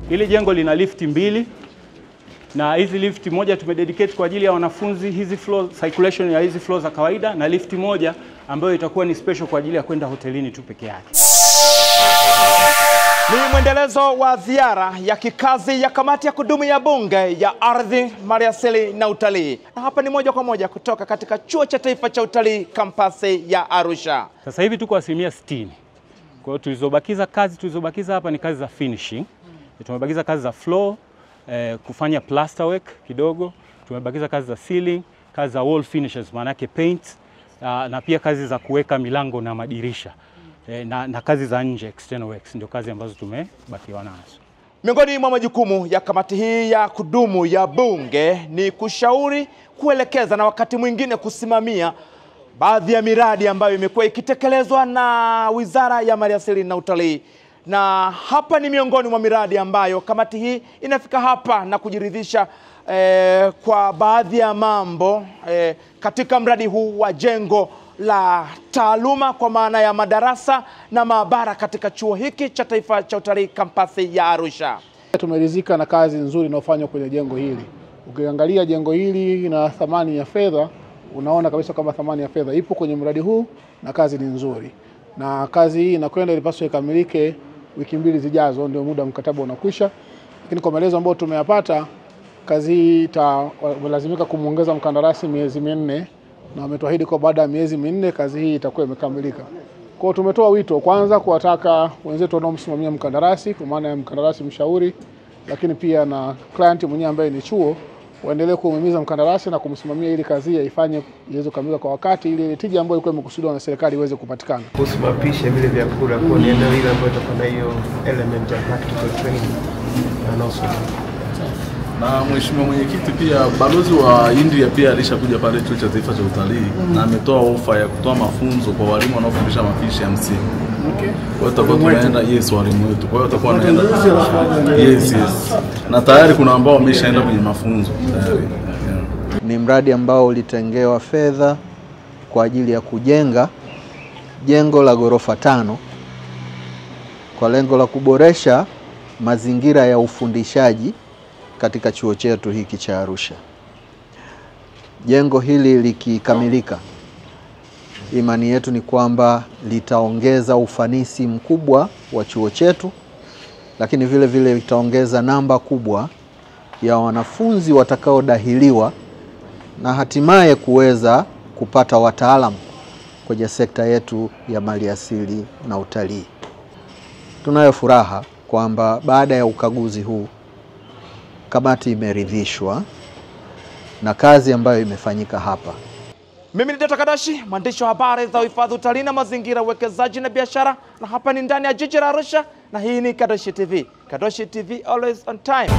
Hili jengo lina lifti 2 na hizi lifti moja tumededicate kwa ajili ya wanafunzi, hizi floor circulation ya hizi floor za kawaida, na lifti moja ambayo itakuwa ni special kwa ajili ya kwenda hotelini tu peke yake. Ni mwendelezo wa ziara ya kikazi ya kamati ya kudumu ya bunge ya ardhi, maliasili na utalii. Na hapa ni moja kwa moja kutoka katika Chuo cha Taifa cha Utalii kampasi ya Arusha. Sasa hivi tuko 60%. Kwa hiyo tulizobakiza hapa ni kazi za finishing. Tumebakiza kazi za floor, kufanya plasterwork kidogo. Tumebakiza kazi za ceiling, kazi za wall finishes, maana yake paint, na pia kazi za kuweka milango na madirisha. Na kazi za nje, external works, ndio kazi ambazo tumebakiwa nazo. Miongoni mwa majukumu ya kamati hii ya kudumu ya bunge ni kushauri, kuelekeza na wakati mwingine kusimamia baadhi ya miradi ambayo imekuwa ikitekelezwa na Wizara ya Maliasili na Utalii. Na hapa ni miongoni mwa miradi ambayo kamati hii inafika hapa na kujiridhisha kwa baadhi ya mambo katika mradi huu wa jengo la taaluma kwa maana ya madarasa na maabara katika chuo hiki cha Taifa cha Utalii kampasi ya Arusha. Tumeridhika na kazi nzuri inayofanywa kwenye jengo hili. Ukiangalia jengo hili na thamani ya fedha, unaona kabisa kama thamani ya fedha ipo kwenye mradi huu na kazi ni nzuri. Na kazi hii inakwenda ilipaswa ikamilike wiki 2 zijazo, ndio muda mkataba unakwisha. Lakini kwa maelezo ambayo tumeyapata, kazi hii italazimika kumuongeza mkandarasi miezi 4 na wametuahidi kwa baada ya miezi 4 kazi hii itakuwa imekamilika. Kwa hiyo tumetoa wito kwanza kuwataka wenzetu wanaomsimamia mkandarasi, kwa maana ya mkandarasi mshauri, lakini pia na client mwenyewe ambaye ni chuo, waendelee kuhimiza mkandarasi na kumsimamia ili kazi hii ifanye iweze kukamilika kwa wakati, ili tija ambayo ilikuwa imekusudiwa na serikali iweze kupatikana. Kusimapisha vile vyakula kwa eneo hili ambayo itakuwa na hiyo element ya practical training na also. Na mheshimiwa mwenyekiti, pia balozi wa India pia alishakuja pale Chuo cha Taifa cha Utalii na ametoa ofa ya kutoa mafunzo kwa walimu wanaofundisha mapishi 50. Okay. Kwa hiyo tutakuwa tunaenda walimu wetu. Kwa hiyo tutakuwa naenda yes. Na tayari kuna ambao wameshaenda kwenye mafunzo tayari. Yeah. Ni mradi ambao ulitengewa fedha kwa ajili ya kujenga jengo la ghorofa 5 kwa lengo la kuboresha mazingira ya ufundishaji katika chuo chetu hiki cha Arusha. Jengo hili likikamilika, imani yetu ni kwamba litaongeza ufanisi mkubwa wa chuo chetu, lakini vile vile litaongeza namba kubwa ya wanafunzi watakaodahiliwa na hatimaye kuweza kupata wataalamu kwenye sekta yetu ya maliasili na utalii. Tunayo furaha kwamba baada ya ukaguzi huu kamati imeridhishwa na kazi ambayo imefanyika hapa. Mimi ni Dr. Kadashi, mwandishi wa habari za uhifadhi, utalii na mazingira, uwekezaji na biashara, na hapa ni ndani ya jiji la Arusha, na hii ni Kadashi TV. Kadashi TV, always on time.